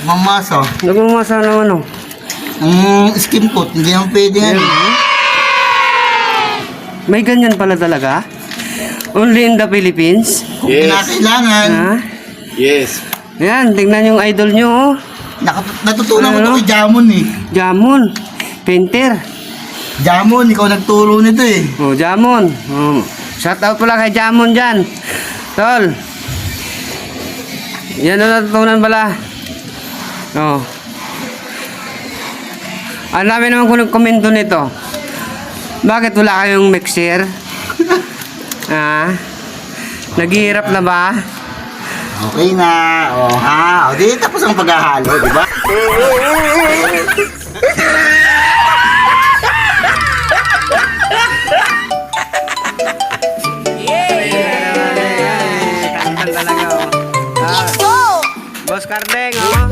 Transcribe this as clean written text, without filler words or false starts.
Mamasa. Nagmamasa naman oh. Ang skim coat, hindi naman pwede yan. May ganyan pala talaga? Only in the Philippines? Kung kinakailangan. Ha? Yes. Yan, tingnan yung idol nyo oh. Natutunan ko Ano? to kay Jamon eh. Jamon. Painter. Jamon, ikaw nagturo nito eh. Oh, Jamon. Oh. Shout out pala kay Jamon dyan. Tol. Yan na natutunan pala. Oh. Ang dami naman kung nagkomento nito. Bakit wala kayong mixer? Ah? Naghihirap na ba? Okay na. O ha. O di tapos ang paghahalo, di ba? Talaga oh. Ah. Boss Cardeng oh.